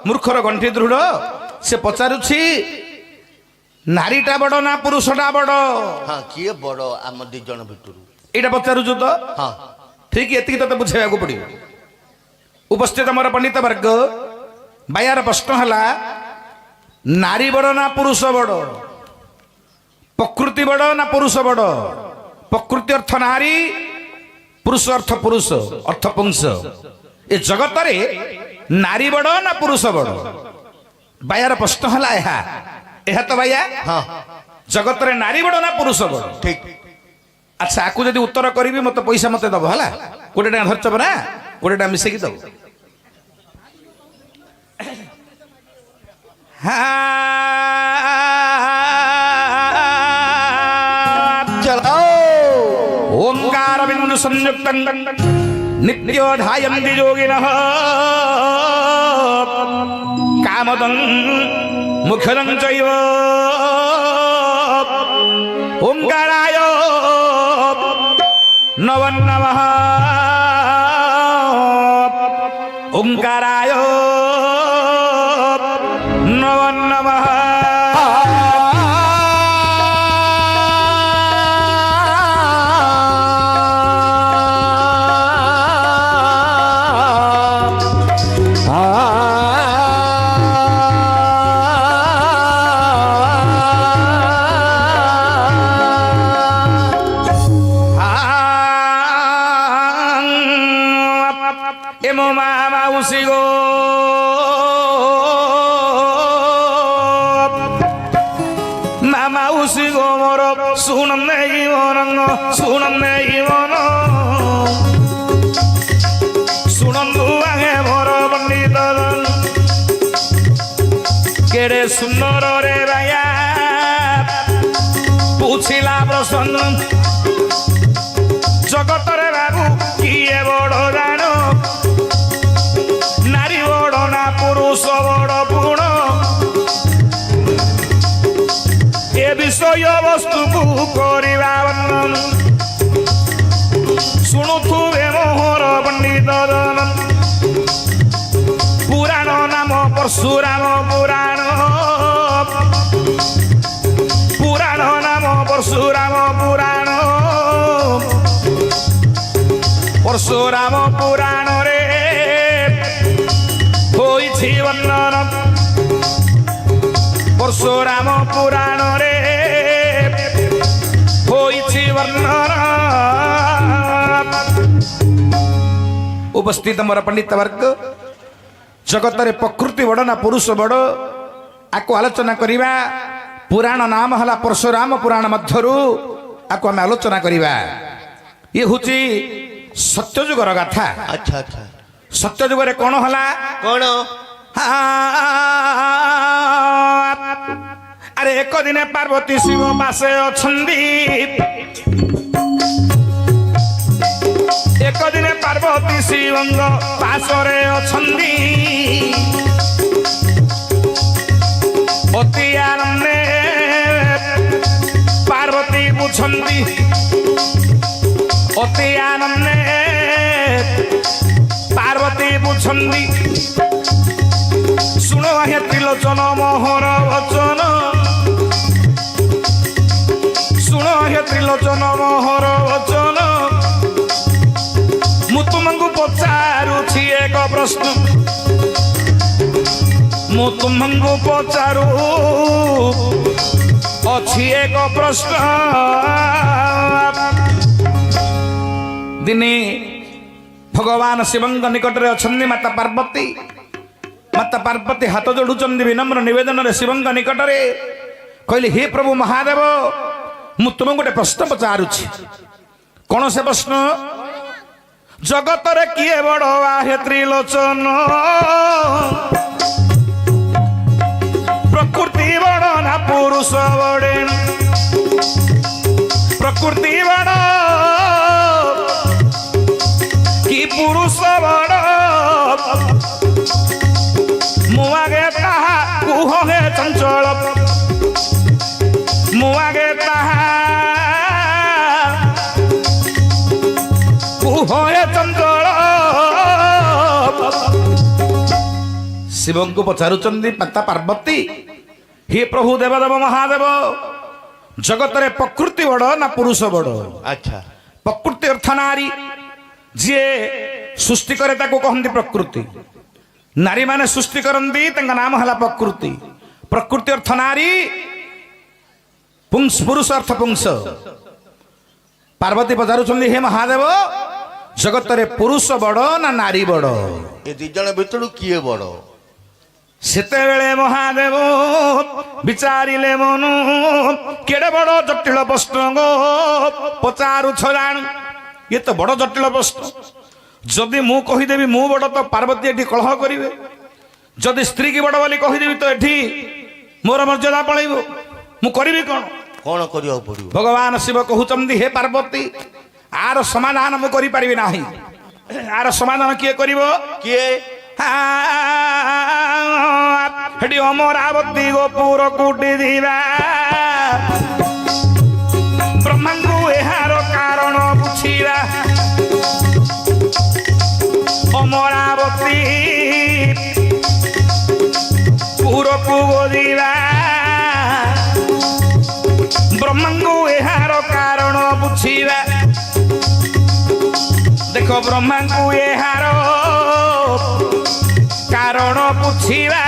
मूर्खर गंठी दृढ़ से पचारुछि नारीटा बड़ ना पुरुषटा बड़ हाँ किए बड़ आम दी जन भितर एटा पचारुछु तो हाँ ठीक एति तो बुझाइबा पड़िबो उपस्थित मोर पंडित वर्ग बायार प्रश्न हला नारी बड़ ना पुरुष बड़ प्रकृति बड़ ना पुरुष बड़ प्रकृति अर्थ नारी पुरुष अर्थ पुरुष अर्थ पुंस ए जगत रे नारी बड़ ना पुरुष बड़ बायार प्रश्न हला यह तो भैया हाँ जगत रे नारी बड़ ना पुरुष बड़ ठीक अच्छा आकु जदि उत्तर करी मत पैसा मत दब है 20 टाँग धरच ना 20 टाँग मिसेकी दब चलो ओंकार बिंदु संयुक्त नित्योधायन्ति योगिनः कामदं मुखदं चैव ओंकाराय नमः नमः ओंकाराय नमः नमः एमो माउसी गो माउसी गो मोर सुनने मन सुनंदु आगे मोर पंडित केड़े सुंदर रे राया पूछिला प्रसन्न जगत रे बाबू किए बड़ जान नारी बड़ ना पुरुष बड़ गुण ए विषय वस्तु को करवा वर्णन शुणुथुवे मोहर पंडित पुराण नाम परशुराम पुराण पुराण नाम परशुराम पुराण परशुराम पुराण रे होइछि वर्णन परशुराम पुराण रे होइछि वर्णन उपस्थित मोर पंडित वर्ग जगत रे प्रकृति बड़ ना पुरुष बड़ आको आलोचना करिबा पुराण नाम हला परशुराम पुराण मध्यरु आको आम आलोचना करिबा ये हुची सत्यजुगर गाथा अच्छा अच्छा सत्यजुगरे कौन हला कौन अरे एक दिन पार्वती शिव पासे अछंदी एक दिन पार्वती शिवंग पासरे अछंदी अति आनंदे पार्वती बुझंती अति आनंदे पार्वती बुझंती शुणो हे त्रिलोचन मोहर वचन शुणो हे त्रिलोचन मोहर वचन मु तुमको पचारुछि एक प्रश्न मु तुमको पचारू अछि एक प्रश्न दिने भगवान शिवंग निकट रे अछन्नी माता पार्वती हाथ जोड़ुचंदी विनम्र निवेदन रे शिवंग निकट रे कहले हे प्रभु महादेव मु तुमको गोटे प्रश्न पचारुछि कौन से प्रश्न जगत रे किए बड़ हे त्रिलोचन प्रकृति बड़ ना पुरुष बड़े प्रकृति बड़ कि पुरुष बड़ मुआगे ताहा कुह हे चंचल मुआगे ताहा कुह हे चंचल ଶିବଙ୍କୁ ପଚାରୁଛନ୍ତି ମାତା ପାର୍ବତୀ, ହେ ପ୍ରଭୁ ଦେବଦେବ ମହାଦେବ, ଜଗତରେ ପ୍ରକୃତି ବଡ଼ ନା ପୁରୁଷ ବଡ଼? ଆଚ୍ଛା ପ୍ରକୃତି ଅର୍ଥ ନାରୀ, ଯିଏ ସୃଷ୍ଟି କରେ ତାକୁ କହନ୍ତି ପ୍ରକୃତି। ନାରୀମାନେ ସୃଷ୍ଟି କରନ୍ତି, ତାଙ୍କ ନାମ ହେଲା ପ୍ରକୃତି। ପ୍ରକୃତି ଅର୍ଥ ନାରୀ, ପୁରୁଷ ଅର୍ଥ ପୁଂସ। ପାର୍ବତୀ ପଚାରୁଛନ୍ତି, ହେ ମହାଦେବ, ଜଗତରେ ପୁରୁଷ ବଡ଼ ନା ନାରୀ ବଡ଼? ଏ ଦି ଜଣ ଭିତରୁ କିଏ ବଡ? ସେତେବେଳେ ମହାଦେବ ବିଚାରିଲେ ମନୁ, କେଡେ ବଡ଼ ଜଟିଳ ପ୍ରଶ୍ନ ଗো ପଚାରୁଛ ଜାଣୁ। ଇଏ ତ ବଡ଼ ଜଟିଳ ପ୍ରଶ୍ନ। ଯଦି ମୁଁ କହିଦେବି ମୁଁ ବଡ଼, ତ ପାର୍ବତୀ ଏଠି କଳହ କରିବେ। ଯଦି ସ୍ତ୍ରୀ କି ବଡ଼ ବୋଲି କହିଦେବି, ତ ଏଠି ମୋର ମର୍ଯ୍ୟାଦା ପଳେଇବ। ମୁଁ କରିବି କଣ? କଣ କରିବାକୁ ପଡିବ? ଭଗବାନ ଶିବ କହୁଛନ୍ତି, ହେ ପାର୍ବତୀ, ଆର ସମାଧାନ ମୁଁ କରିପାରିବି ନାହିଁ। ଆର ସମାଧାନ କିଏ କରିବ? କିଏ? ହେଠି ଅମରାବତୀ ଗୋପୁର କୁଟି ଯିବା, ବ୍ରହ୍ମାଙ୍କୁ ଏହାର କାରଣ ବୁଝିବା। ଅମରାବତୀ ପୁରକୁ ଯିବା, ବ୍ରହ୍ମାଙ୍କୁ ଏହାର କାରଣ ବୁଝିବା। ଦେଖ, ବ୍ରହ୍ମାଙ୍କୁ ଏହାର କାରଣ ବୁଝିବା।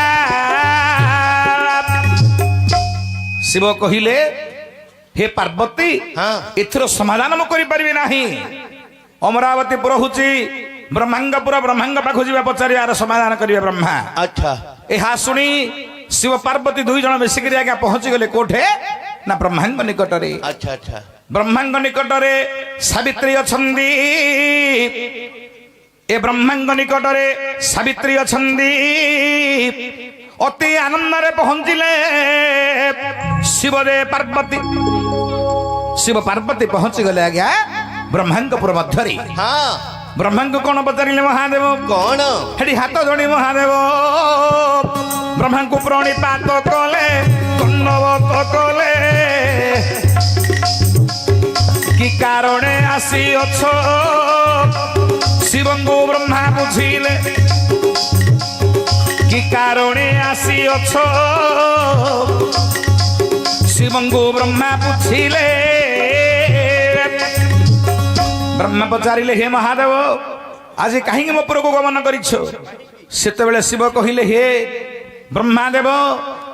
ଶିବ କହିଲେ, ହେ ପାର୍ବତୀ, ଏଥିର ସମାଧାନ ମୁଁ କରିପାରିବି ନାହିଁ। ଅମରାବତୀ ପୁର ହଉଛି ବ୍ରହ୍ମାଙ୍ଗ ପୁର। ବ୍ରହ୍ମାଙ୍ଗ ପାଖକୁ ଯିବା, ପଚାରିବାର ସମାଧାନ କରିବେ ବ୍ରହ୍ମା। ଆଚ୍ଛା ଏହା ଶୁଣି ଶିବ ପାର୍ବତୀ ଦୁଇ ଜଣ ମିଶିକିରି ଆଜ୍ଞା ପହଞ୍ଚିଗଲେ କୋଠେ ନା ବ୍ରହ୍ମାଙ୍ଗ ନିକଟରେ। ଆଚ୍ଛା ଆଚ୍ଛା ବ୍ରହ୍ମାଙ୍ଗ ନିକଟରେ ସାବିତ୍ରୀ ଅଛନ୍ତି। ଏ ବ୍ରହ୍ମାଙ୍ଗ ନିକଟରେ ସାବିତ୍ରୀ ଅଛନ୍ତି। ଅତି ଆନନ୍ଦରେ ପହଞ୍ଚିଲେ ଶିବରେ ପାର୍ବତୀ। ଶିବ ପାର୍ବତୀ ପହଞ୍ଚିଗଲେ ଆଜ୍ଞା ବ୍ରହ୍ମାଙ୍ଗପୁର ମଧ୍ୟରେ। ହଁ ବ୍ରହ୍ମାଙ୍କୁ କଣ ପଚାରିଲେ ମହାଦେବ? କଣ? ହେଠି ହାତ ଯୋଡ଼ି ମହାଦେବ ବ୍ରହ୍ମାଙ୍କୁ ପ୍ରଣିପାତ କଲେ, ଦଣ୍ଡବତ କଲେ। କି କାରଣେ ଆସିଅଛ? ଶିବଙ୍କୁ ବ୍ରହ୍ମା ବୁଝିଲେ, କି କାରଣେ ଆସିଅଛ? ଶିବଙ୍କୁ ବ୍ରହ୍ମା ବୁଝିଲେ। ବ୍ରହ୍ମା ପଚାରିଲେ, ହେ ମହାଦେବ, ଆଜି କାହିଁକି ମୋ ପୁରକୁ ଗମନ କରିଛ? ସେତେବେଳେ ଶିବ କହିଲେ, ହେ ବ୍ରହ୍ମାଦେବ,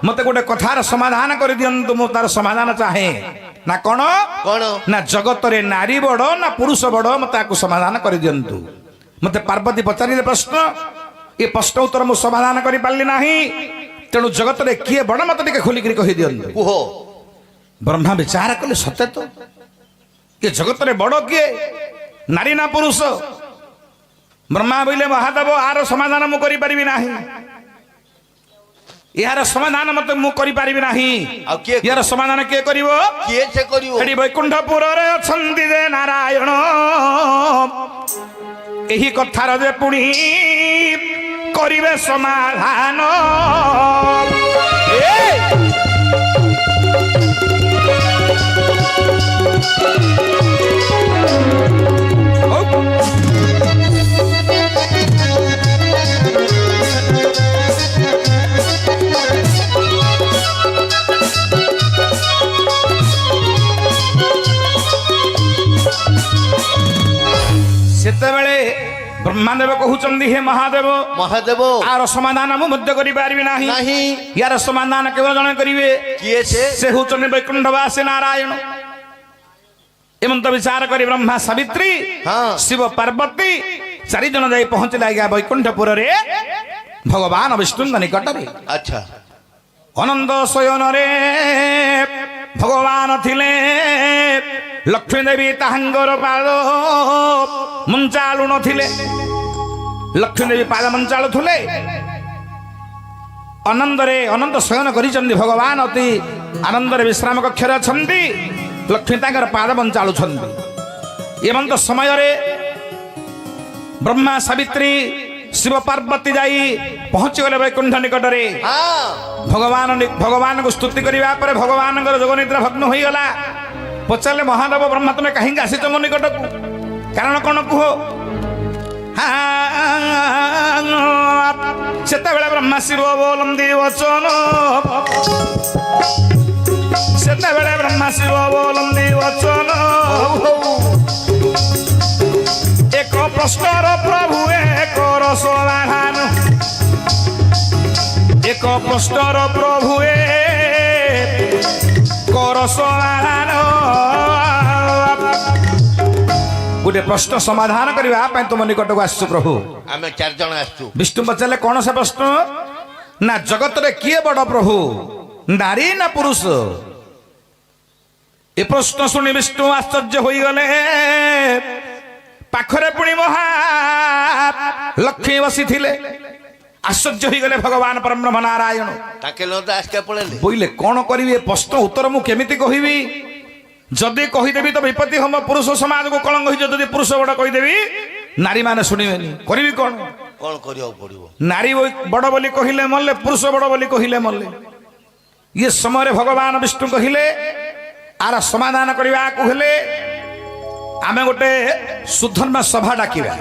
ମତେ ଗୋଟେ କଥାର ସମାଧାନ କରିଦିଅନ୍ତୁ। ମୁଁ ତାର ସମାଧାନ ଚାହେଁ। ନା କଣ? କଣ? ନା ଜଗତରେ ନାରୀ ବଡ଼ ନା ପୁରୁଷ ବଡ଼, ମତେ ତାକୁ ସମାଧାନ କରିଦିଅନ୍ତୁ। ମତେ ପାର୍ବତୀ ପଚାରିଲେ ପ୍ରଶ୍ନ, ଏ ପ୍ରଶ୍ନ ଉତ୍ତର ମୁଁ ସମାଧାନ କରିପାରିଲି ନାହିଁ। ତେଣୁ ଜଗତରେ କିଏ ବଡ଼ ମତେ ଟିକେ ଖୋଲିକିରି କହିଦିଅନ୍ତୁ। କୁହ। ବ୍ରହ୍ମା ବିଚାର କଲେ, ସତେ ତ ଏ ଜଗତରେ ବଡ଼ କିଏ, ନାରୀ ନା ପୁରୁଷ? ବ୍ରହ୍ମା କହିଲେ, ମହାଦେବ, ଆର ସମାଧାନ ମୁଁ କରିପାରିବି ନାହିଁ। ଏହାର ସମାଧାନ ମତେ ମୁଁ କରିପାରିବି ନାହିଁ। ଆଉ କିଏ? ଏହାର ସମାଧାନ କିଏ କରିବ? କିଏ ସେ କରିବ? ଏଠି ବୈକୁଣ୍ଠପୁରରେ ଅଛନ୍ତି ଯେ ନାରାୟଣ। ଏହି କଥାର ଯେ ପୁଣି କରିବେ ସମାଧାନ। ସେତେବେଳେ ବ୍ରହ୍ମାଦେବ କହୁଛନ୍ତି, ହେ ମହାଦେବ, ମହାଦେବ, ଆର ସମାଧାନ ମୁଁ ମଧ୍ୟ କରିପାରିବି ନାହିଁ। ନାହିଁ। ୟାର ସମାଧାନ କେବଳ ଜଣେ କରିବେ। କିଏ ସେ? ସେ ହଉଛନ୍ତି ବୈକୁଣ୍ଠବାସୀ ନାରାୟଣ। ଏମନ୍ତ ବିଚାର କରି ବ୍ରହ୍ମା, ସାବିତ୍ରୀ, ଶିବ ପାର୍ବତୀ ଚାରିଜଣ ଯାଇ ପହଞ୍ଚିଲେ ଆଜ୍ଞା ବୈକୁଣ୍ଠପୁରରେ ଭଗବାନ ବିଷ୍ଣୁଙ୍କ ନିକଟରେ। ଆଚ୍ଛା ଅନନ୍ତ ଶୟନରେ ଭଗବାନ ଥିଲେ। ଲକ୍ଷ୍ମୀ ଦେବୀ ତାହାଙ୍କର ପାଦ ମଞ୍ଚାଳୁ ନଥିଲେ। ଲକ୍ଷ୍ମୀ ଦେବୀ ପାଦ ମଞ୍ଚାଳୁଥିଲେ। ଆନନ୍ଦରେ ଅନନ୍ତ ଶୟନ କରିଛନ୍ତି ଭଗବାନ। ଅତି ଆନନ୍ଦରେ ବିଶ୍ରାମ କକ୍ଷରେ ଅଛନ୍ତି। ଲକ୍ଷ୍ମୀ ତାଙ୍କର ପାଦ ମଞ୍ଚାଳୁଛନ୍ତି। ଏମନ୍ତ ସମୟରେ ବ୍ରହ୍ମା, ସାବିତ୍ରୀ, ଶିବ ପାର୍ବତୀ ଯାଇ ପହଞ୍ଚିଗଲେ ବୈକୁଣ୍ଠ ନିକଟରେ। ଭଗବାନଙ୍କୁ ସ୍ତୁତି କରିବା ପରେ ଭଗବାନଙ୍କର ଯୋଗନିଦ୍ରା ଭଗ୍ନ ହୋଇଗଲା। ପଚାରିଲେ, ମହାଦେବ ବ୍ରହ୍ମା, ତୁମେ କାହିଁକି ଆସିଛ ମୋ ନିକଟକୁ? କାରଣ କଣ କୁହ? ସେତେବେଳେ ବ୍ରହ୍ମା ଶିବ ବୋଲନ୍ତି ବଚନ ସେତେବେଳେ ବ୍ରହ୍ମା ଶିବ ବୋଲନ୍ତି ବଚନ ଏକ ପ୍ରଶ୍ନର ପ୍ରଭୁ ଏକ ସମାଧାନ ଏକ ପ୍ରଶ୍ନର ପ୍ରଭୁ କର ସମାଧାନ गोटे प्रश्न समाधान करने तुम निकट को आसु प्रभु आमे 4 जण आसु विष्णु पचारे कौन से प्रश्न ना जगत रे किए बड़ प्रभु नारी ना पुरुष ए प्रश्न सुनी विष्णु आश्चर्य हो गले पाखरे पुणी महा लक्ष्मी बसी थिले आश्चर्य हो गले भगवान परब्रह्म नारायण ताके लो दास के पळेले बोइले कौन करिवे प्रश्न उत्तर मु केमिति कहिबी जदि कहीदेवी तो विपत्ति हम पुरुष समाज को कलंक हो जदि पुरुष बड़ कहीदेवी नारी माने शुणिबेनी करिबी कौन कौन करियो पड़िबो नारी बड़ बोली कहिले मल्ले पुरुष बड़ बोली कहिले मल्ले ये समय भगवान विष्णु कहिले आर समाधान करबा को हेले आमे गोटे सुधर्म सभा डाकिबा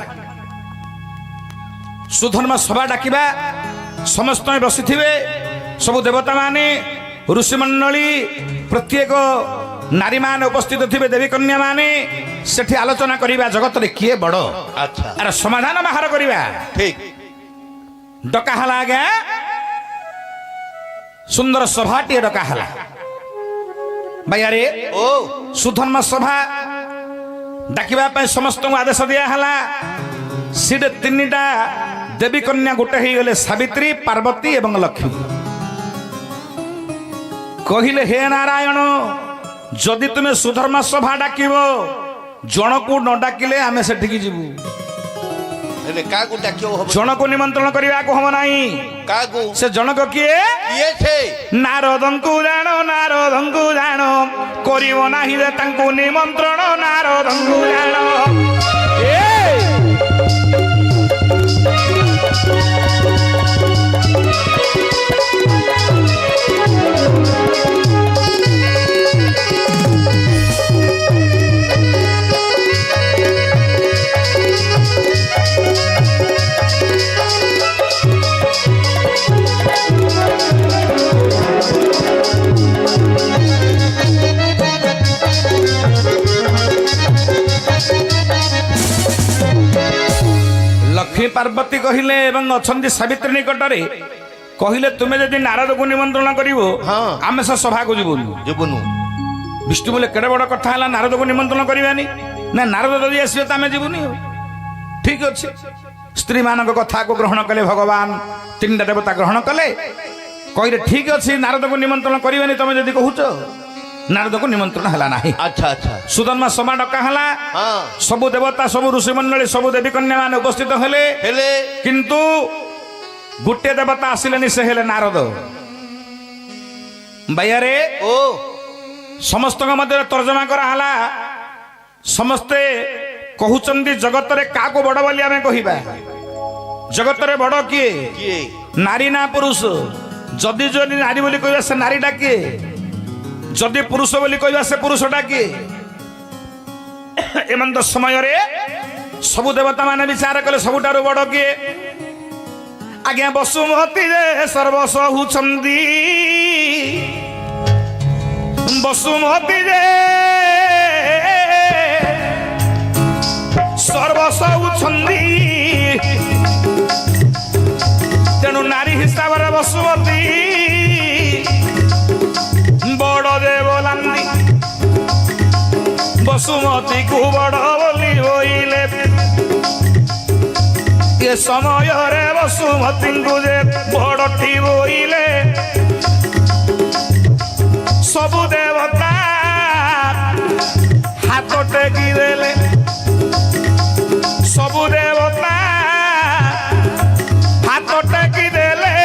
सुधर्म सभा डाकिबा समस्त बसिथिबे सब देवता माने ऋषि मंडली प्रत्येक नारी मान उपस्थित थे देवी कन्या माने सेठी आलोचना करिबा जगत रे किए बड़ अच्छा अरे समाधान बाहर करिबा ठीक डका हला आगे सुंदर सभाटी डका हला भाई अरे ओ सुधर्म सभा डाकिबा पे समस्त को आदेश दिया हला सिडे तीनटा देवी कन्या गोटे ही गले सावित्री पार्वती एवं लक्ष्मी कहिले हे नारायण जदि तुम्हें सुधर्म सभा डाकिब जन को न डाकिले आमे सेठिकी जीवु एने कागु डाकियो हो जन को निमंत्रण करबा को हम नाही कागु से जनक किए किए छे नारदंकु जानो करिवो नाही रे तांकु निमंत्रण नारदंकु जानो ए लक्ष्मी पार्वती कहिले एवं अछंती सावित्री निकटरे कहिले तुमे यदि नारद को निमंत्रण करिवो हाँ आमे से सभा को जीवनु जीवनु विष्णु बोले केडे बड़ कथा हला नारद को निमंत्रण करिवानी ना नारद जदि आसीबे त आमे जीवनी ठीक अछि स्त्री मानक कथा को ग्रहण कले भगवान तीनटा देवता ग्रहण कले कहिले ठीक अछि नारद को निमंत्रण करिवानी तमे यदि कहूछ नारद को निमंत्रण हला नाही अच्छा अच्छा सुधर्म सभा डका हला हाँ सब देवता सब ऋषि मंडली सब देवी कन्या मान उपस्थित हेले हेले किंतु गोटे देवता आसिलेनी से हेले नारद बायारे ओ समस्त मध्य तर्जमा करा हला समस्ते कहउचंदी जगत रे काको बड़ बोली आमे कहिबा जगत रे बड़ किए किए नारी ना पुरुष जदि जदि नारी बोली कहिबा से नारी डाके जदि पुरुष बोली कहिबा से पुरुष डाके एमंत समय रे सबु देवता माने विचार कले सबुटारो बड़ किए आज्ञा वसुमती रे सर्वस हुचंदी वसुमती रे सर्वस हुचंदी तेणु नारी हिसाब रे वसुमती बड़ देवलानी वसुमती को बड़ बोली बोले ये समय रे वसुमती को जे बड़टी बोले सबु देवता हाथ टेकी देले सबु देवता हाथ टेकी देले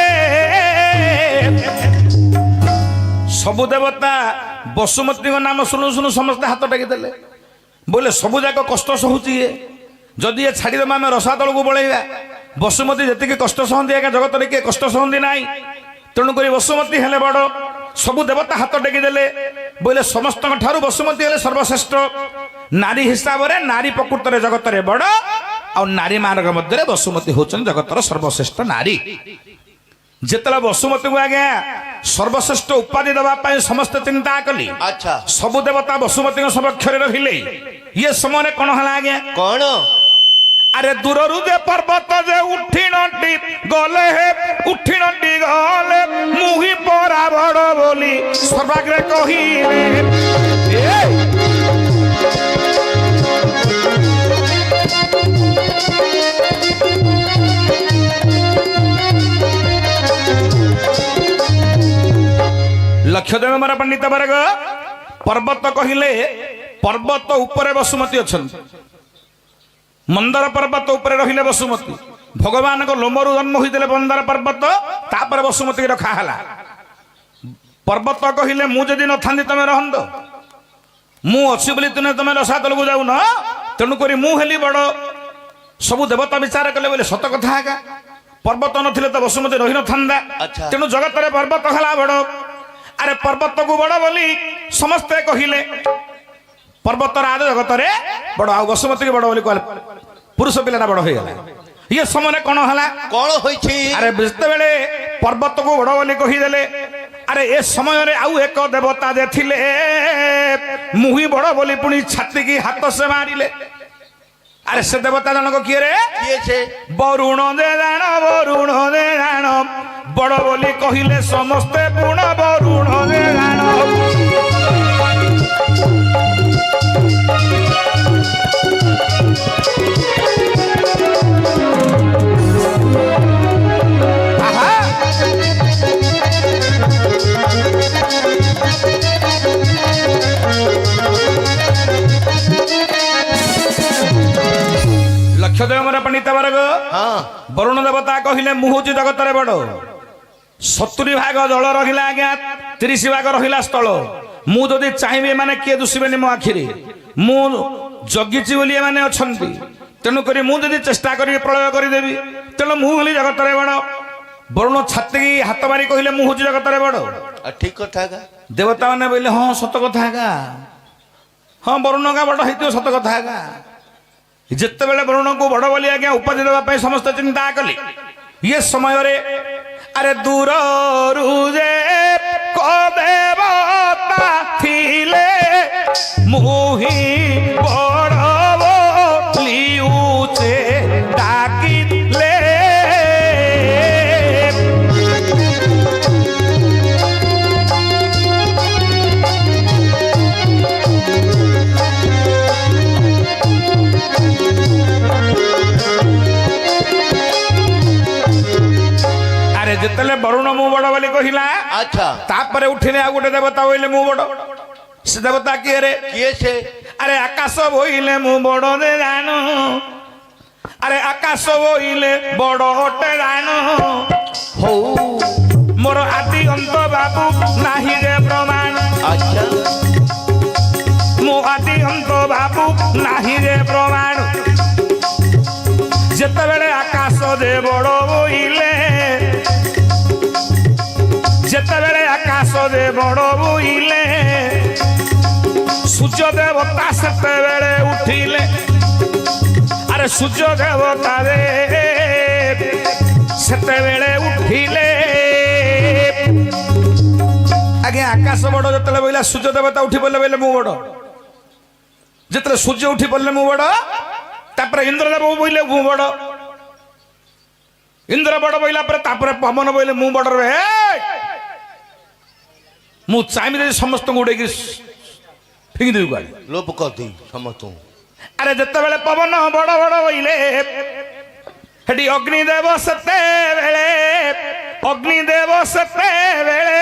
सबु देवता वसुमती नाम शुणु शुणु समस्ते हाथ टेकी देले बोले सबु जाक कष्ट सहूची जदि ये छाड़ीदेव आम रसातल को बलैया वसुमती जी कष्ट सहती आज्ञा जगत किए कष्ट सहती ना तेणुक वसुमती हेले बड़ सबु देवता हाथ टेकी देले बोले समस्त वसुमती हेले सर्वश्रेष्ठ नारी हिसाब से नारी प्रकृत जगत रे बड़ ଆଉ ନାରୀ ମାନଙ୍କ ମଧ୍ୟରେ ବସୁମତୀ ହଉଛନ୍ତି ଜଗତର ସର୍ବଶ୍ରେଷ୍ଠ ନାରୀ। ଯେତେବେଳେ ବସୁମତୀଙ୍କୁ ଆଜ୍ଞା ସର୍ବଶ୍ରେଷ୍ଠ ଉପାଧି ଦେବା ପାଇଁ ସମସ୍ତେ ଚିନ୍ତା କଲେ, ଆଚ୍ଛା ସବୁ ଦେବତା ବସୁମତୀଙ୍କ ସମକ୍ଷରେ ରହିଲେ। ଇଏ ସମୟରେ କଣ ହେଲା ଆଜ୍ଞା? କଣ? ଆରେ ଦୂରରୁ ଯେ ପର୍ବତ ଯେ ଉଠିଣଟି ଗଲେ ହେ ଉଠିଣଟି ଗଲେ ମୁହିଁ ପରା ବଡ଼ ବୋଲି ସର୍ବାଗ୍ରେ କହିଲେ। ଲକ୍ଷ୍ୟଦେବ ମର ପଣ୍ଡିତ ବର୍ଗ ପର୍ବତ କହିଲେ ପର୍ବତ ଉପରେ ବସୁମତୀ ଅଛନ୍ତି। ମନ୍ଦାର ପର୍ବତ ଉପରେ ରହିଲେ ବସୁମତୀ। ଭଗବାନଙ୍କ ଲୋମରୁ ଜନ୍ମ ହୋଇଥିଲେ ମନ୍ଦାର ପର୍ବତ, ତାପରେ ବସୁମତୀ ରଖା ହେଲା। ପର୍ବତ କହିଲେ ମୁଁ ଯଦି ନଥାନ୍ତି ତମେ ରହନ୍ତ, ମୁଁ ଅଛି ବୋଲି ତମେ ରସାତଳକୁ ଯାଉନ, ତେଣୁକରି ମୁଁ ହେଲି ବଡ଼। ସବୁ ଦେବତା ବିଚାର କଲେ ବୋଲି ସତ କଥା ଆଜ୍ଞା। ପର୍ବତ ନଥିଲେ ତ ବସୁମତୀ ରହିନଥାନ୍ତା, ତେଣୁ ଜଗତରେ ପର୍ବତ ହେଲା ବଡ଼। ଆରେ ପର୍ବତକୁ ବଡ଼ ବୋଲି ସମସ୍ତେ କହିଲେ। ପର୍ବତ ରାଜ ଜଗତରେ ବଡ଼, ଆଉ ବସୁମତୀ ବଡ଼ ବୋଲି କହିଲେ। ପୁରୁଷ ପିଲାଟା ବଡ଼ ହେଇଗଲା। ଇଏ ସମୟରେ କଣ ହେଲା? କଣ ହୋଇଛି? ଆରେ ଯେତେବେଳେ ପର୍ବତକୁ ବଡ଼ ବୋଲି କହିଦେଲେ, ଆରେ ଏ ସମୟରେ ଆଉ ଏକ ଦେବତା ଯେ ଥିଲେ ମୁହିଁ ବଡ଼ ବୋଲି ପୁଣି ଛାତିକି ହାତ ସେ ମାରିଲେ। ଆରେ ସେ ଦେବତା ଜଣକ କିଏ ରେ? କିଏ ସେ? ବରୁଣ ଦେ ଜାଣ, ବରୁଣ ଦେ ଜାଣ, ବଡ଼ ବୋଲି କହିଲେ ସମସ୍ତେ ପୁଣ ବରୁଣ ଦେ ଜାଣ। ଲକ୍ଷ୍ୟଦେବ ମର ପଣ୍ଡିତ ବର୍ଗ ବରୁଣ ଦେବତା କହିଲେ ମୁଁ ହଉଛି ଜଗତରେ ବଡ଼। 70 ଭାଗ ଜଳ ରହିଲା ଆଜ୍ଞା, 30 ଭାଗ ରହିଲା ସ୍ଥଳ। ମୁଁ ଯଦି ଚାହିଁବି ଏମାନେ କିଏ ଦୁଷିବେନି ମୋ ଆଖିରେ। ମୁଁ ଜଗିଛି ବୋଲି ଏମାନେ ଅଛନ୍ତି, ତେଣୁକରି ମୁଁ ଯଦି ଚେଷ୍ଟା କରିକି ପ୍ରଳୟ କରିଦେବି, ତେଣୁ ମୁଁ ହେଲି ଜଗତରେ ବଡ଼। ବରୁଣ ଛାତିକି ହାତ ମାରି କହିଲେ ମୁଁ ହଉଛି ଜଗତରେ ବଡ଼। ଠିକ କଥା। ଦେବତା ମାନେ କହିଲେ ହଁ ସତ କଥା ଆଜ୍ଞା, ହଁ ବରୁଣ ବଡ଼ ହେଇଥିବ, ସତ କଥା ଆଜ୍ଞା। ଯେତେବେଳେ ବରୁଣକୁ ବଡ଼ ବୋଲି ଆଜ୍ଞା ଉପାଧି ଦେବା ପାଇଁ ସମସ୍ତେ ଚିନ୍ତା କଲେ, ଇଏ ସମୟରେ ଆରେ ଦୂରରୁ ଯେ ଦେବତା ଥିଲେ ମୁହିଁ ବଡ଼ ବୋଲି ଉଚ୍ଚେ ଡାକିଲେ। ଯେତେବେଳେ ବରୁଣ ମୁଁ ବଡ଼ ବୋଲି କହିଲା, ଆଚ୍ଛା ତାପରେ ଉଠିଲେ ଆଉ ଗୋଟେ ଦେବତା ବୋଇଲେ ମୁଁ ବଡ଼। ସେ ଦେବତା କିଏ ରେ? କିଏ ସେ? ଆରେ ଆକାଶ ବୋଇଲେ ମୁଁ ବଡ଼ ଦେ ଜାଣ, ଆରେ ଆକାଶ ବୋଇଲେ ବଡ଼ ଅଟେ ଜାଣ। ହଉ ମୋର ଆଦି ଅନ୍ତ ବାବୁ ନାହିଁ ଯେ ପ୍ରମାଣ। ଆଚ୍ଛା ମୁଁ ଆଦି ଅନ୍ତ ବାବୁ ନାହିଁ ଯେ ପ୍ରମାଣ। ଯେତେବେଳେ ଆକାଶ ଯେ ବଡ଼ ବୋଇଲେ, ଯେତେବେଳେ ଆକାଶ ଯେ ବଡ଼ ବୋଇଲେ, ସୂର୍ଯ୍ୟ ଦେବତା ସେତେବେଳେ ଉଠିଲେ। ଆରେ ସୂର୍ଯ୍ୟ ଦେବତା ରେ ସେତେବେଳେ ଉଠିଲେ। ଆଜ୍ଞା ଆକାଶ ବଡ଼ ଯେତେବେଳେ ବୋଇଲା, ସୂର୍ଯ୍ୟ ଦେବତା ଉଠି ପଡ଼ିଲେ ବୋଇଲେ ମୁଁ ବଡ଼। ଯେତେବେଳେ ସୂର୍ଯ୍ୟ ଉଠି ପଡ଼ିଲେ ମୁଁ ବଡ଼, ତାପରେ ଇନ୍ଦ୍ରଦେବ ବୋଇଲେ ମୁଁ ବଡ଼। ଇନ୍ଦ୍ର ବଡ଼ ବୋଇଲା ପରେ ତାପରେ ପବନ ବୋଇଲେ ମୁଁ ବଡ଼ ରହେ। ମୁଁ ଚାହିଁବି ଯଦି ସମସ୍ତଙ୍କୁ ଉଡ଼େଇକି ଫିଙ୍ଗିଦେବି କୁଆଡ଼େ, ଲୋପ କରିଦେଇ ସମସ୍ତଙ୍କୁ। ଆରେ ଯେତେବେଳେ ପବନ ବଡ଼ ବଡ଼ ବୋଇଲେ, ସେଠି ଅଗ୍ନିଦେବ ସେତେବେଳେ, ଅଗ୍ନିଦେବ ସେତେବେଳେ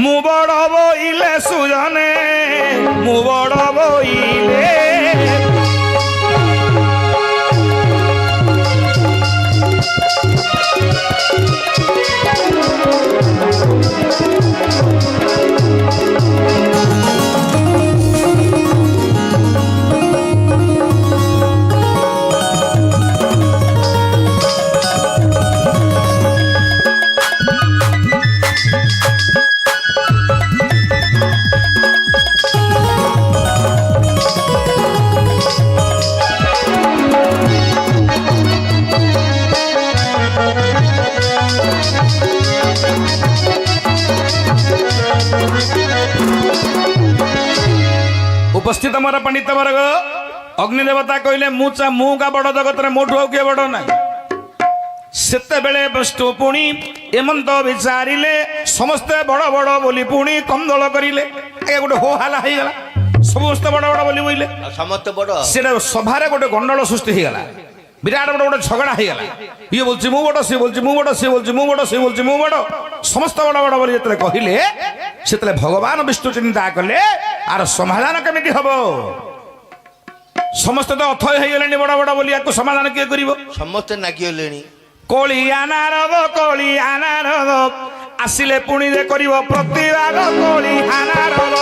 ମୁଁ ବଡ଼ ବୋଇଲେ ସୁଜନେ, ମୁଁ ବଡ଼ ବୋଇଲେ। उपस्थित मोर पंडित वर्ग अग्निदेवता कहले मु का बड़ जगत मोठू आउ किए बड़ ना सेते बेले विष्णु पुणी एमंत विचारिले समस्ते बड़ बड़ बोली पुणी कंदोल करिले गोटे हो हाला हो गला समस्त बड़ बड़ बोली बोले समस्त बड़ से सभारे गोटे गंडल सृष्टि हो गला विराट बड़ गोटे झगड़ा हो गला ये बोलছি मु बड़ से बोलছি मु बड़ से बोलছি मु बड़ से बोलছি मु बड़ समस्त बड़ बड़ बोली जतले कहिले सेतले भगवान विष्णु चिंता कले आर समाधान केमिति हबो समस्त तो अथय हो गलेनी बड़ बड़ बोली याको समाधान किए करिवो समस्त नागिलेनी कोलिया नारद आसिले पुणी जे करिवो प्रतिवाद कोलिया नारद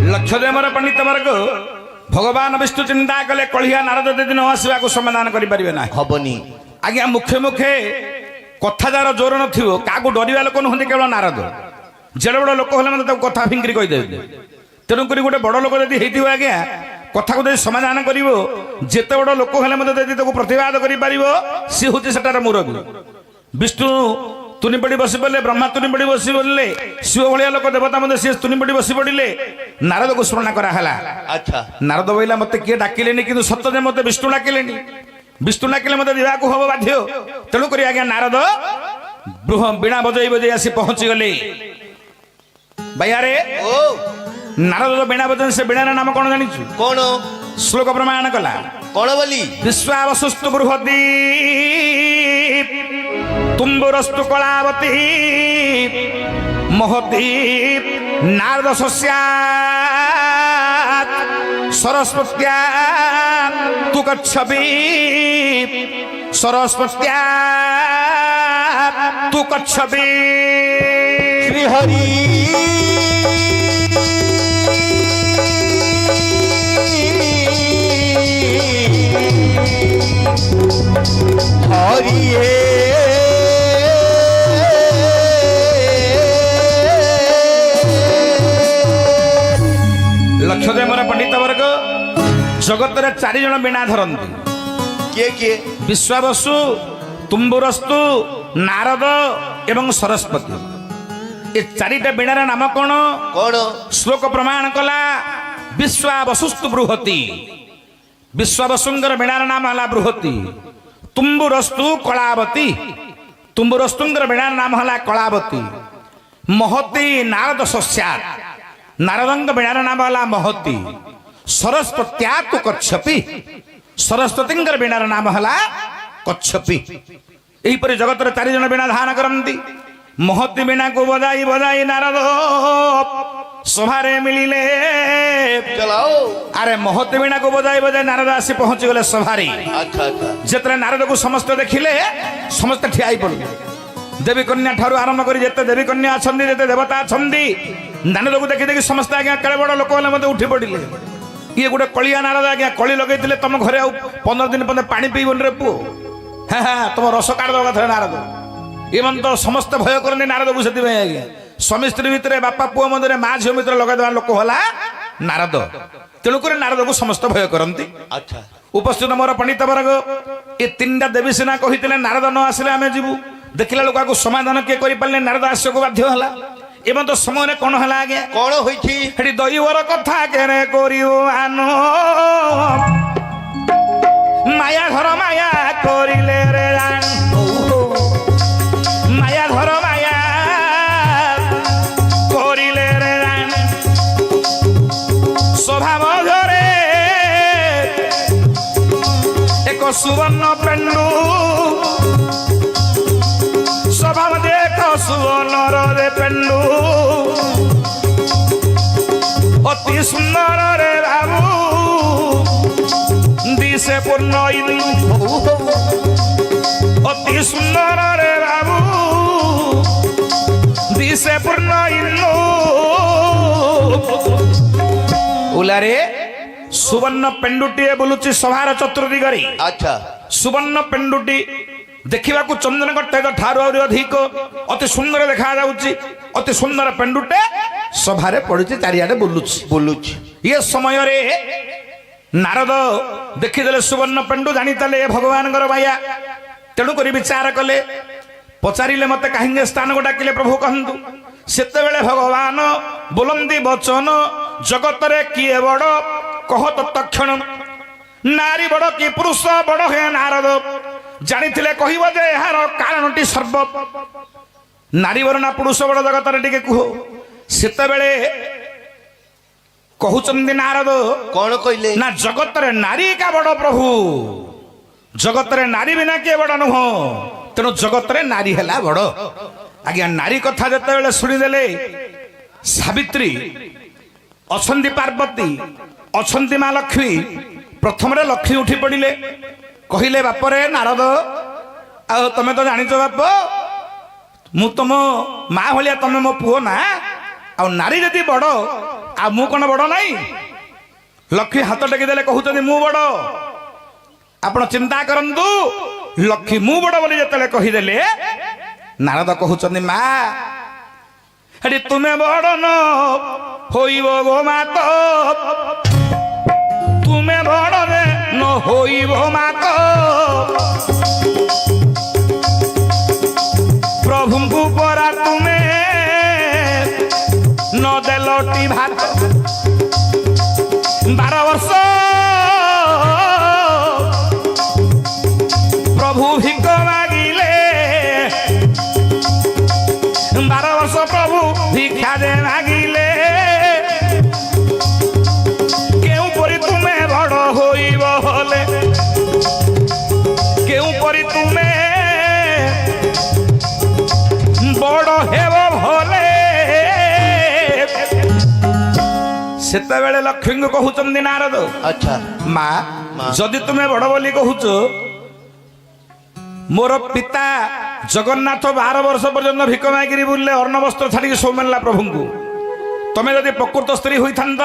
लक्षदेवर पंडित वर्ग भगवान विष्णु चिंता कले कलिया नारद यदि न आसवा को समाधान करें ना हबनी आज्ञा मुखे मुखे कथा जार जोर नथिबो काको डरिया लोक नहंती केवल नारद जेड़े बड़ लोक होले मते कथा फिंकरी कहि देबे तेणु करी गोटे बड़ लोक यदि हेतिबो आज्ञा कथा को यदि समाधान करिवो जेते बड़ लोक होले मते यदि ताको प्रतिवाद करि पारिवो सी होची सेटार मुरबी विष्णु तुनि पड़ी बसी पड़े ब्रह्मा तुनि पड़ी बसी पड़े शिव भाया लोक देवता मध्य सी तुनि पड़ी बसी पड़े नारद को स्मरण कराला अच्छा नारद बोला मत किए डाकिले कि सत्य मत विष्णु डाकिले विष्णु डाकिले मत दिवाक हम बाध्य तेणुक आज्ञा नारद बीणा बजई बजई आसी पहुंची गले भाइयारे ओ नारद बीणा बजन से बीणार नाम कौन जानी कौन श्लोक प्रमाण कला कौन बोली विश्वावसुस्तु बृहती तुम्बुरस्तु कलावती महती नारद सस्यात् सरस्वत्या तु कच्छपि सरस्वत्या तु कच्छपि श्री हरि हरि लक्षदेवर पंडित वर्ग जगत चारि जन बीणा धरती किए किए विश्वावसु तुम्बुरस्तु नारद एवं सरस्वती ये चारिटा बीणार नाम कौन कौन श्लोक प्रमाण कला विश्वावसुस्तु बृहती विश्वावसुंगर बीणार नाम हला बृहती तुम्बुरस्तु कलावती तुम्बुरस्तुंगर बीणार नाम हला कलावती महती नारद सस्यात् नारदंग बीणार नाम हला महती सरस्वत्या तु कच्छपि सरस्वतींगर बीणार नाम हला कच्छपि एहीपरि जगत चारि जन बीणा धान करती महती बीणा को बजाई बजाई नारद सभारे मिलिले चलाओ अरे महती बीणा को बजाई बजाई नारद आसी पहुंची गले सभारे अच्छा अच्छा जेतले नारद को समस्त देखिले समस्त ठिया पड़े देवी कन्या ठारू आरंभ कर जेते देवी कन्या अछंदी जेते देवता अछंदी नारद को देखि देखि समस्त आज्ञा केड़े बड़ लोक होले मते उठी पड़िले ये गोटे कलिया नारद आज्ञा कली लगेइथिले तुम घरे 15 दिन पर्यंत पानी पीबन रे पुओ हाँ हाँ तुम रस काट दो कथा नारद एमन तो समस्त भय करनी नारद को से आज्ञा स्वामी स्त्री भितर बापा पुओ मध्य माँ झील भितर लगे लोक होला नारद तेणुक नारद को समस्त भय करती अच्छा उपस्थित मोर पंडित वर्ग ये 3टा देवी सेना कही नारद न आसिले आम जीवु देखला लोक समाधान किए कर नारद आसक बाध्य है एवं तो समय कौन है आगे कौन होइछि हेटी दैवर कथा केरे करियो आनो माया घर माया करिले रे जान माया घर माया करिले रे जान स्वभाव घरे एक सुवर्ण पेंडु स्वभाव देख सुवर्ण रे पेंडु ସୁନ୍ଦର ରେ ବାବୁ ଦିଶେ ପୂର୍ଣ୍ଣ ଇନ୍ଦୁ ଅତି ସୁନ୍ଦର ରେ ବାବୁ ଦିଶେ ପୂର୍ଣ୍ଣ ଇନ୍ଦୁ ଉଲାରେ ସୁବର୍ଣ୍ଣ ପେଣ୍ଡୁଟିଏ ବୁଲୁଛି ସଭାର ଚତୁର୍ଦିଗରେ अच्छा ସୁବର୍ଣ୍ଣ ପେଣ୍ଡୁଟି ଦେଖିବାକୁ ଚନ୍ଦନକଟକ ଠାରୁ ଆହୁରି ଅଧିକ ଅତି ସୁନ୍ଦର ଦେଖାଯାଉଛି ଅତି ସୁନ୍ଦର ପେଣ୍ଡୁଟେ ସଭାରେ ପଡିଛି ଚାରିଆଡେ ବୁଲୁଛି बुलुच ଏ ସମୟରେ ନାରଦ ଦେଖିଦେଲେ ସୁବର୍ଣ୍ଣ ପେଣ୍ଡୁ ଜାଣିଥିଲେ ଏ ଭଗବାନଙ୍କର ମାୟା ତେଣୁକରି ବିଚାର କଲେ ପଚାରିଲେ ମତେ କାହିଁକି ସ୍ଥାନକୁ ଡାକିଲେ ପ୍ରଭୁ କହନ୍ତୁ ସେତେବେଳେ ଭଗବାନ ବୋଲନ୍ତି ବଚନ ଜଗତରେ କିଏ ବଡ କହ ତତ୍କ୍ଷଣ ନାରୀ ବଡ କି ପୁରୁଷ ବଡ ହେ ନାରଦ ଜାଣିଥିଲେ କହିବ ଯେ ଏହାର କାରଣଟି ସର୍ବ ନାରୀ ବଡ ନା ପୁରୁଷ ବଡ ଜଗତରେ ଟିକେ କୁହ ସେତେବେଳେ କହୁଛନ୍ତି ନାରଦ कौन कहले ନା ଜଗତରେ ନାରୀ ଏକା ବଡ ପ୍ରଭୁ ଜଗତରେ ନାରୀ ବିନା କିଏ ବଡ ନୁହଁ ତେଣୁ ଜଗତରେ ନାରୀ ହେଲା ବଡ ଆଜ୍ଞା ନାରୀ କଥା ଯେତେବେଳେ ଶୁଣିଦେଲେ ସାବିତ୍ରୀ ଅଛନ୍ତି ପାର୍ବତୀ ଅଛନ୍ତି ମା ଲକ୍ଷ୍ମୀ ପ୍ରଥମରେ ଲକ୍ଷ୍ମୀ ଉଠି ପଡିଲେ କହିଲେ ବାପରେ ନାରଦ ଆଉ ତମେ ତ ଜାଣିଛ ବାପ ମୁଁ ତମ ମା ଭଳିଆ ତମେ ମୋ ପୁଅ ନା ଆଉ ନାରୀ ଯଦି ବଡ ଆଉ ମୁଁ କଣ ବଡ ନାହିଁ ଲକ୍ଷ୍ମୀ ହାତ ଟେକିଦେଲେ କହୁଛନ୍ତି ମୁଁ ବଡ ଆପଣ ଚିନ୍ତା କରନ୍ତୁ ଲକ୍ଷ୍ମୀ ମୁଁ ବଡ ବୋଲି ଯେତେବେଳେ କହିଦେଲେ ନାରଦ କହୁଛନ୍ତି ମା ଏଠି ତୁମେ ବଡ ନ ହୋଇବ ଗୋ ମାତ ତୁମେ ବଡ ନ ହୋଇବ ମାତ ପ୍ରଭୁଙ୍କୁ ପରା ତୁମେ ନ ଦେଲଟି ଭାତ 12 ବର୍ଷ ପ୍ରଭୁ ଭିକ ମାଗିଲେ 12 ବର୍ଷ ପ୍ରଭୁ ଭିକ୍ଷା ଦେ ମାଗିଲେ କେଉଁପରି ତୁମେ ବଡ ହୋଇବ ହେଲେ କେଉଁପରି ତୁମେ ବଡ ହେବ ଭଲେ ସେତେବେଳେ ଲକ୍ଷ୍ମୀଙ୍କୁ କହୁଛନ୍ତି ନାରଦ अच्छा ମା ଯଦି ତୁମେ ବଡ ବୋଲି କହୁଛ ମୋର ପିତା ଜଗନ୍ନାଥ 12 ବର୍ଷ ପର୍ଯ୍ୟନ୍ତ ଭିକ ମାଗିରି ବୁଲିଲେ ଅର୍ଣ୍ଣ ବସ୍ତ୍ର ଛାଡ଼ିକି ସବୁ ମିଳିଲା ପ୍ରଭୁଙ୍କୁ ତମେ ଯଦି ପ୍ରକୃତ ସ୍ତ୍ରୀ ହୋଇଥାନ୍ତ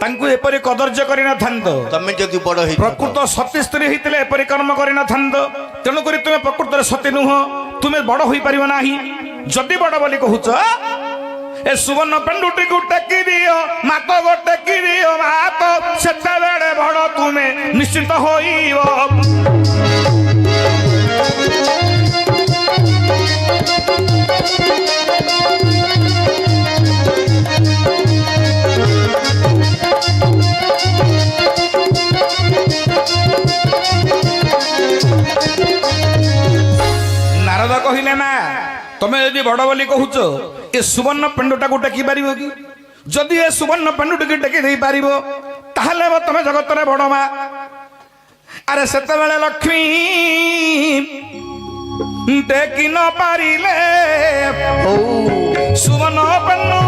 ତାଙ୍କୁ ଏପରି କଦର୍ଯ୍ୟ କରିନଥାନ୍ତ तमे जदि बड़ हे ପ୍ରକୃତ ସତୀ ସ୍ତ୍ରୀ ହେଇଥିଲେ ଏପରି କର୍ମ କରିନଥାନ୍ତ ତେଣୁକରି ତୁମେ ପ୍ରକୃତରେ ସତୀ ନୁହଁ ତୁମେ ବଡ ହୋଇପାରିବ ନାହିଁ ଯଦି ବଡ ବୋଲି କହୁଛ ଏ ସୁବର୍ଣ୍ଣ ପେଣ୍ଡୁଟିକୁ ଟେକି ଦିଅ ମାତ ଗୋ ଟେକି ଦିଅ ମାତ ସେତେବେଳେ ବଡ ତୁମେ ନିଶ୍ଚିତ ହୋଇବ ନାରଦ କହିଲେ ମା ତମେ ଯଦି ବଡ ବୋଲି କହୁଛ ଏ ସୁବର୍ଣ୍ଣ ପେଣ୍ଡୁଟାକୁ ଟେକି ପାରିବ କି ଯଦି ଏ ସୁବର୍ଣ୍ଣ ପେଣ୍ଡୁଟିକୁ ଟେକି ଦେଇ ପାରିବ ତାହେଲେ ତମେ ଜଗତରେ ବଡ ମା ଆରେ ସେତେବେଳେ ଲକ୍ଷ୍ମୀ ଟେକି ନ ପାରିଲେ ସୁବର୍ଣ୍ଣ ପେଣ୍ଡୁ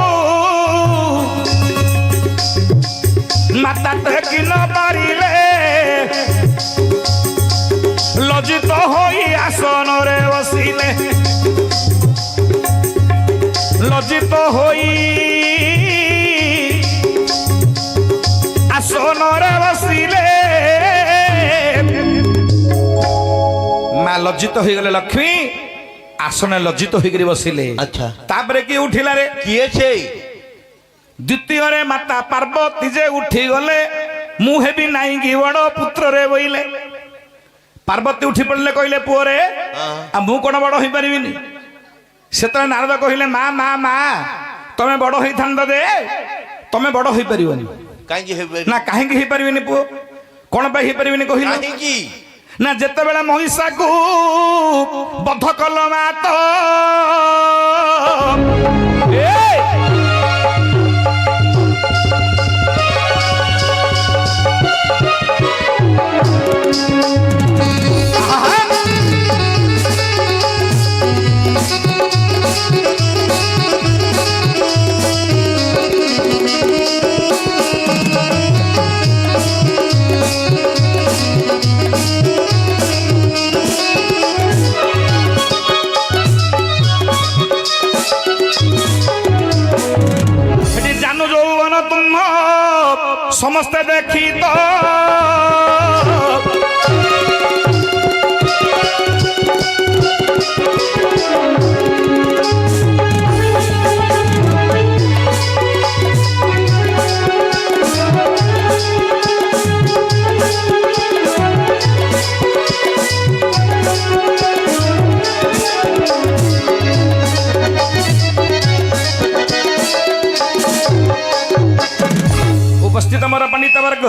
ମାତା ଟେକି ନ ପାରିଲେ লজ্জিত হই আসনরে বসিলে লজ্জিত হই আসনরে বসিলে মা লজ্জিত হয়ে গেলে লক্ষ্মী আসনে লজ্জিত হয়ে গিয়ে বসিলে अच्छा তারপরে কি উঠিলা রে किए छे দ্বিতীয়রে মাতা পার্বতী যে উঠি গলে মু হেবি নাই কি বড় পুত্ରରେ বইলে পার্বতী উঠি পড়লে কইলে পুরে মু কোন বড় হই পারিবিনি সেতরে নারদ কহিলে মা মা মা তুমি বড় হইথান্ত দে তুমি বড় হই পারিবনি काहे हे না কাহিଁକି হই পারিবিনি পুଅ কোন পাই হই পারিবিনি কহিল काहे की না যেতেবেলে মহিষাକୁ বধ কল মা তো समस्ते देखी तो उपस्थित मोर पंडित वर्ग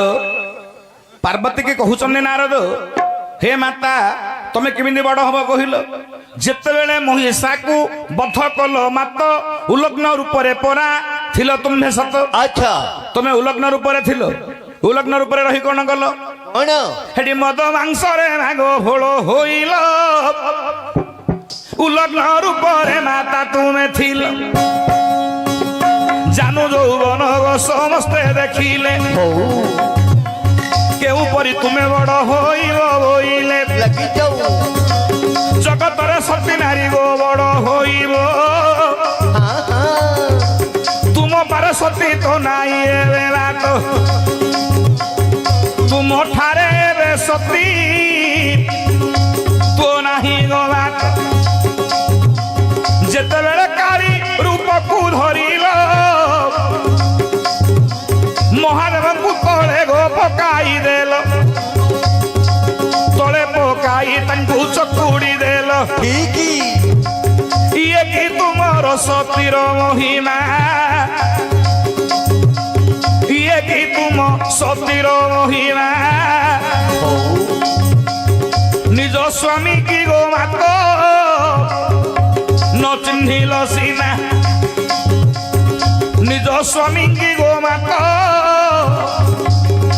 पार्वती के कहउछन्ने नारद हे माता तमे केमिति बड़ हबो कहिलो जेतेबेले महिषा को बध कल मात उलग्न रूप रे परा थिलो तुम्हे सत अच्छा तमे उलग्न रूप रे थिलो उलग्न रूप रे रही कोन गलो कौन हेडी मद मांस रे भागो भोलो होइलो उलग्न रूप रे माता तुमे थिलो जानू যৌবন समस्ते देखिले केउ परी तुमे बड़ होइब बोइले लगी जाऊ जगत रे सती नारी गो बड़ होइब हाँ हाँ तुम पर सती तो नाई एबे बात तुम ठारे एबे सती तो नाही गो बात जेते बेले कारी रूप को धरिल महादेव को तले गो पकाई देल तले पकाई तंकु चकुड़ी देल ठीक ये कि तुमर सतीर महिमा ये कि तुम सतीर महिमा निज स्वामी की गो मात न चिन्हिल सीना निज स्वामी की गो मात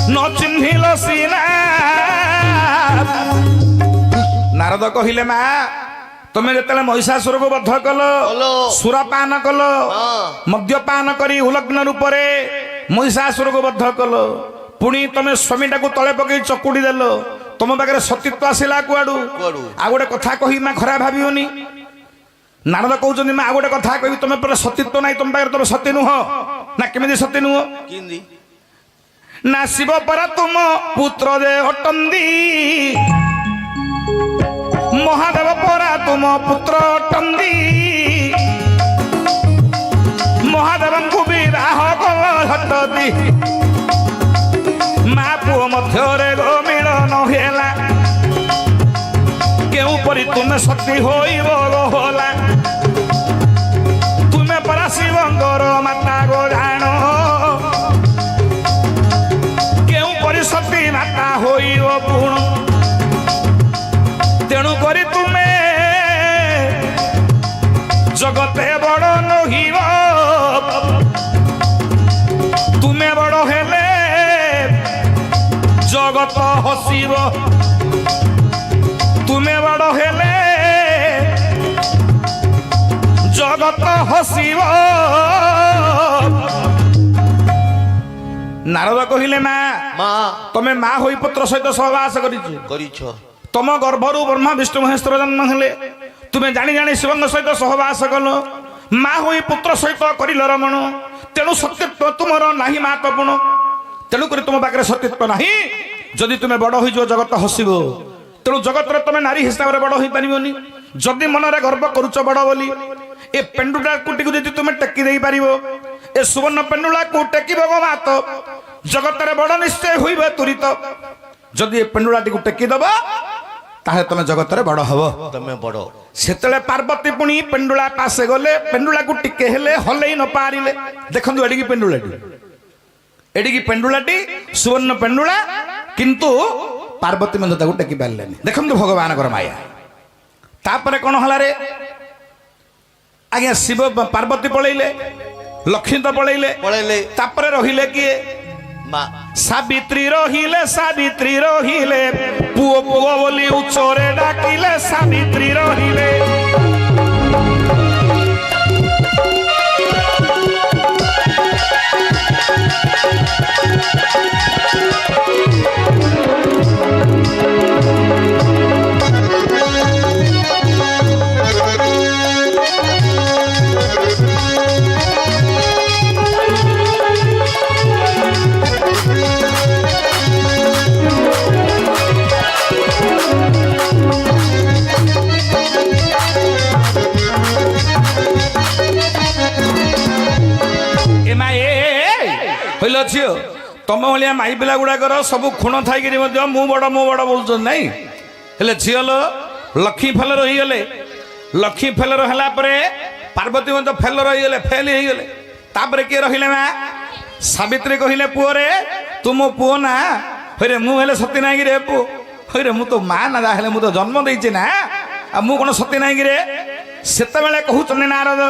न चिन्हिल सीना नारद कहिले मा तुम जिते महिषासुर को बध कल सुरपान कल मद्यपान करी उलग्न रूप से महिषासुर को बध कल पुणी तुम स्वामी टाक तले पकई चकुड़ी देल तुम पाखे सतीत्व आसला कुआड़ू आ गोटे कथा कही माँ खराब भावियोनी नारद कहते माँ आ गोटे कथा कही तुम पर सतीत्व ना तुम पाखे तुम सती नुह ना केमी सती नुह ना शिव पर तुम पुत्र दे अटंदी महादेव परा तुम पुत्र अटंदी महादेव को विवाह कल हटदी माँ पुओ मध्य गो मिलन हेला केउ परी तुमे सती होइब होला तुमे परा शिवंकर माता गो जान केउ परी सती माता होइब पुण तेणु करी तुमे जगते बड़ नहिब तुमे बड़ हेले जगत हसिब तुमे बड़ हेले जगत हसिब नारद कहिले माँ तमे माँ होई पुत्र सहित सहवास करिछ तम गर्भरु ब्रह्मा विष्णु महेश्वर जन्म हेले तुम्हें जानी जानी शिवंग सहित सहवास कल माँ हुई पुत्र सहित करिल रमण तेणु सत्यत्व तुमर नाही माँ तपुण तेणु कर तुम पाखे सत्यत्व नाही जदि तुम्हें बड़ हो जगत हसिब तेणु जगत तुम नारी हिसाब से बड़ हो पारनि जदि मनरे गर्व करुच बड़ बोली ए पेंडुला कुटी को यदि तुम टेकी दे पार ए सुवर्ण पेंडुला को टेकिब गो मात जगत बड़ निश्चय हुई तुरीत जदि ए पेंडुलाटी को टेकीदब ताहे तुम जगत बड़ हम तमे बड़ से पार्वती पुणी पेंडुला पासे गले पेंडुला को टिके हेले हलई न पारिले देखु एडिकी पेंडुलाटी एडिकी पेंडुलाटी सुवर्ण पेंडुला किंतु पार्वती मंद ताको टेकी पारलेनी देखु भगवान माया तापरे कौन हला रे आज्ञा शिव पार्वती पलैले लक्ष्मी तो पलैले तापरे रहिले किए सावित्री रहिले पुओ पुओ बोली उच्चरे डाकिले सावित्री रहिले ଝିଅ ତମ ଭଳିଆ ମାଇ ପିଲା ଗୁଡାକର ସବୁ ଖୁଣ ଥାଇକିରି ମଧ୍ୟ ମୁଁ ବଡ ବୋଲୁଛନ୍ତି ନାଇଁ ହେଲେ ଝିଅ ଲୋ ଲକ୍ଷ୍ମୀ ଫେଲର ହେଇଗଲେ ଲକ୍ଷ୍ମୀ ଫେଲର ହେଲା ପରେ ପାର୍ବତୀ ମଧ୍ୟ ଫେଲର ହେଇଗଲେ ଫେଲ ହେଇଗଲେ ତାପରେ କିଏ ରହିଲେ ମା ସାବିତ୍ରୀ କହିଲେ ପୁଅରେ ତୁ ମୋ ପୁଅ ନା ହଇରେ ମୁଁ ହେଲେ ସତୀ ନାଇଁ ରେ ପୁଅ ହଇରେ ମୁଁ ତ ମା ନା ଯାହା ହେଲେ ମୁଁ ତ ଜନ୍ମ ଦେଇଛି ନା ଆଉ ମୁଁ କଣ ସତୀ ନାଇଁ ରେ ସେତେବେଳେ କହୁଛନ୍ତି ନାରଦ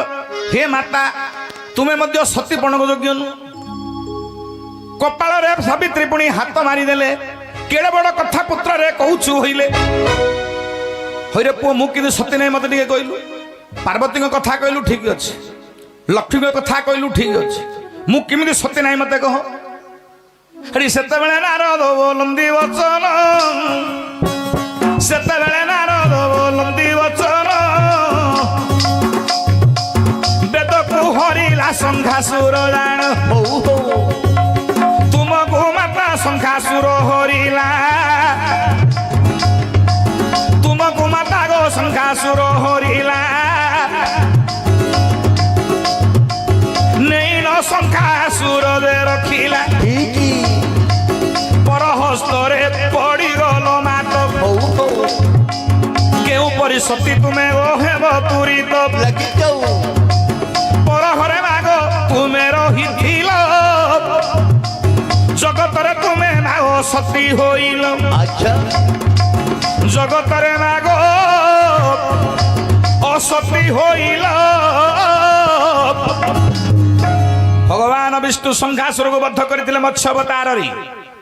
ହେ ମାତା ତୁମେ ମଧ୍ୟ ସତୀପଣଙ୍କ ଯୋଗ୍ୟ ନୁହଁ କପାଳରେ ସାବିତ୍ରୀ ପୁଣି ହାତ ମାରିଦେଲେ କେଡ଼େ ବଡ଼ କଥା ପୁତ୍ରରେ କହୁଛୁ ହଇଲେ ହଇରେ ପୁଅ ମୁଁ କିନ୍ତୁ ସତୀ ନାଇଁ ମତେ ଟିକେ କହିଲୁ ପାର୍ବତୀଙ୍କ କଥା କହିଲୁ ଠିକ ଅଛି ଲକ୍ଷ୍ମୀଙ୍କ କଥା କହିଲୁ ଠିକ ଅଛି ମୁଁ କେମିତି ସତୀ ନାଇଁ ମତେ କହ ହେରି ସେତେବେଳେ ନାରଦ ବୋଲନ୍ତି ବଚନ ସେତେବେଳେ ନାରଦ ବୋଲନ୍ତି ବଚନ ବେଦକୁ ହରିଲା ଶଙ୍ଖାସୁର ଜାଣ ତୁମକୁ ମାତା ଶଙ୍ଖାସୁର ହରିଲା ତୁମକୁ ମାତା ଗো ଶଙ୍ଖାସୁର ହରିଲା ନେଇନ ଶଙ୍ଖାସୁର ଦେ ରଖିଲା ପରହସ୍ତରେ ପଡ଼ିଗଲ ମାତ କେଉଁ ପରି ସତୀ ତୁମେ ଓ ହେବ ତୁରିତ ପରହରେ ମାଗ ତୁମେ ରହିଥିଲ ଜଗତରେ ତୁମେ ମାଗ ସତୀ ହୋଇଲ ଜଗତରେ ମାଗ ଅସତୀ ହୋଇଲ ଭଗବାନ ବିଷ୍ଣୁ ଶଙ୍ଖାସୁରକୁ ବଦ୍ଧ କରିଥିଲେ ମତ୍ସ୍ୟ ଅବତାରରେ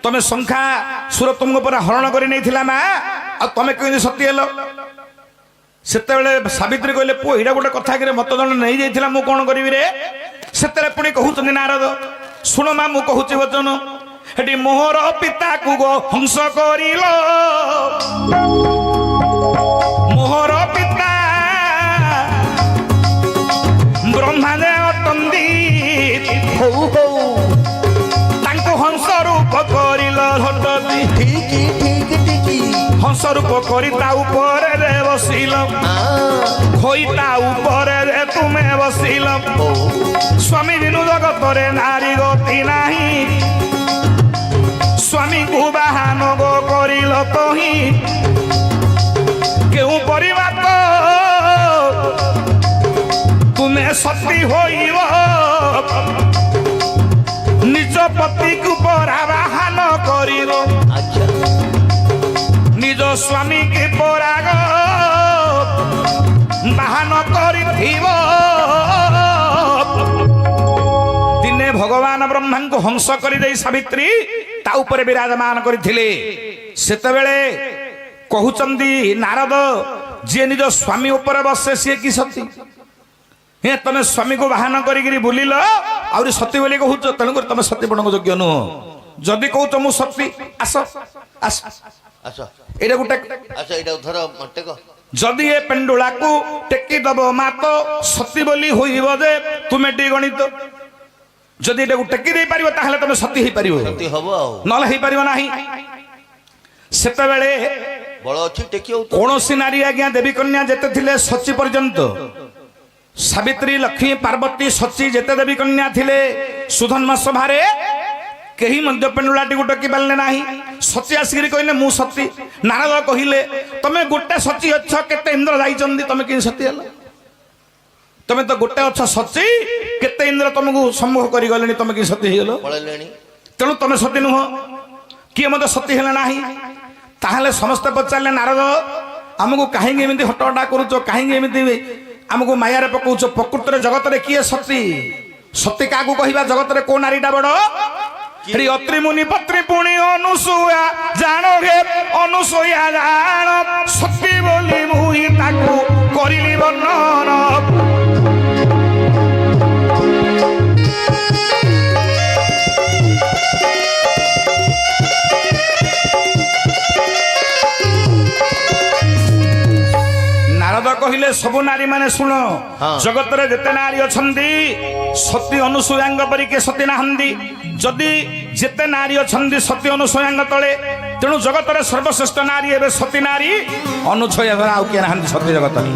ତମେ ଶଙ୍ଖାସୁର ତୁମକୁ ପୁରା ହରଣ କରି ନେଇଥିଲା ମା ଆଉ ତମେ କେମିତି ସତୀ ହେଲ ସେତେବେଳେ ସାବିତ୍ରୀ କହିଲେ ପୁଅ ଏଇଟା ଗୋଟେ କଥା କି ମତ ଜଣେ ନେଇଯାଇଥିଲା ମୁଁ କଣ କରିବି ରେ ସେତେବେଳେ ପୁଣି କହୁଛନ୍ତି ନାରଦ ଶୁଣ ମା ମୁଁ କହୁଛି ବଚନ ହେଠି ମୋହର ପିତାକୁ ଗୋ ହଂସ କରିଲ ମୋହର ପିତା ବ୍ରହ୍ମାଣ୍ଡ ଅଟନ୍ତି ତାଙ୍କୁ ହଂସ ରୂପ କରିଲ ହଂସ ରୂପ କରି ତା ଉପରେ ବସିଲ ଖୋଇ ତା ଉପରେ ତୁମେ ବସିଲ ସ୍ୱାମୀ ବିନୁ ଜଗତରେ ନାରୀ ଗତି ନାହିଁ ସ୍ୱାମୀକୁ ବାହାନ ଗୋ କରିଲ ତହିଁ କେଉଁ ପରିବାର ତୁମେ ସତୀ ହୋଇବ ନିଜ ପତିକୁ ପରା ବାହାନ କରିବ ନିଜ ସ୍ୱାମୀକି ପରାଗ ବାହାନ କରିଥିବ ଦିନେ ଭଗବାନ ବ୍ରହ୍ମାଙ୍କୁ ହଂସ କରିଦେଇ ସାବିତ୍ରୀ ତା ଉପରେ ବିରାଜମାନ କରିଥିଲେ ସେତେବେଳେ କହୁଛନ୍ତି ନାରଦ ଯିଏ ନିଜ ସ୍ୱାମୀ ଉପରେ ବସେ ସିଏ କି ସତୀ ହେ ତମେ ସ୍ୱାମୀକୁ ବାହାନ କରିକିରି ବୁଲିଲ ଆହୁରି ସତୀ ବୋଲି କହୁଛ ତେଣୁକରି ତମେ ସତୀପଣଙ୍କ ଯୋଗ୍ୟ ନୁହଁ ଯଦି କହୁଛ ମୁଁ ସତୀ ଆସ ଆସ ଏଇଟା ଗୋଟେ ଯଦି ଏ ପେଣ୍ଡୁଳାକୁ ଟେକି ଦବ ମାତ ସତୀ ବୋଲି ହୋଇବ ଯେ ତୁମେ ଟିକେ ଗଣିତ ଯଦି ଏଟାକୁ ଟେକି ଦେଇ ପାରିବ ତାହେଲେ ତମେ ସତୀ ହେଇପାରିବ ନହେଲେ ହେଇପାରିବ ନାହିଁ ସେତେବେଳେ କୌଣସି ନାରୀ ଆଜ୍ଞା ଦେବୀ କନ୍ୟା ଯେତେ ଥିଲେ ସଚୀ ପର୍ଯ୍ୟନ୍ତ ସାବିତ୍ରୀ ଲକ୍ଷ୍ମୀ ପାର୍ବତୀ ସଚୀ ଯେତେ ଦେବୀ କନ୍ୟା ଥିଲେ ସୁଧନ୍ମ ସଭାରେ କେହି ମଧ୍ୟ ପେଣ୍ଡୁଳାଟିକୁ ଟେକି ପାରିଲେ ନାହିଁ ସଚୀ ଆସିକିରି କହିଲେ ମୁଁ ସତୀ ନାରଦ କହିଲେ ତମେ ଗୋଟେ ସଚୀ ଅଛ କେତେ ଇନ୍ଦ୍ର ଯାଇଛନ୍ତି ତମେ କେମିତି ସତୀ ହେଲ ତମେ ତ ଗୋଟେ ଅଛ ସଚୀ କେତେ ଇନ୍ଦ୍ର ତମକୁ ସମ୍ମୁଖ କରିଗଲେଣି ତମେ କି ସତୀ ହେଇଗଲ ତେଣୁ ତମେ ସତୀ ନୁହଁ କିଏ ମଧ୍ୟ ସତୀ ହେଲେ ନାହିଁ ତାହେଲେ ସମସ୍ତେ ପଚାରିଲେ ନାରଦ ଆମକୁ କାହିଁକି ଏମିତି ହଟହଟା କରୁଛ କାହିଁକି ଏମିତି ଆମକୁ ମାୟାରେ ପକଉଛ ପ୍ରକୃତରେ ଜଗତରେ କିଏ ସତୀ ସତୀ କାହାକୁ କହିବା ଜଗତରେ କୋଉ ନାରୀଟା ବଡ ଅତ୍ରି ମୁନି ପତ୍ରୀ ପୁଣି ଅନୁସୂୟା ଜାଣ ହେ ଅନୁସୂୟା ଜାଣ ସତୀ ବୋଲି ମୁହିଁ ତାକୁ କରିଲି ବର୍ଣ୍ଣନ ନାରଦ କହିଲେ ସବୁ ନାରୀ ମାନେ ଶୁଣ ଜଗତରେ ଯେତେ ନାରୀ ଅଛନ୍ତି ସତୀ ଅନୁସୂୟାଙ୍କ ପରି କିଏ ସତୀ ନାହାନ୍ତି ଯଦି ଯେତେ ନାରୀ ଅଛନ୍ତି ସତୀ ଅନୁସୂୟାଙ୍କ ତଳେ ତେଣୁ ଜଗତରେ ସର୍ବଶ୍ରେଷ୍ଠ ନାରୀ ଏବେ ସତୀ ନାରୀ ଅନୁସୂୟା ଆଉ କିଏ ନାହାନ୍ତି ସତୀ ଜଗତରେ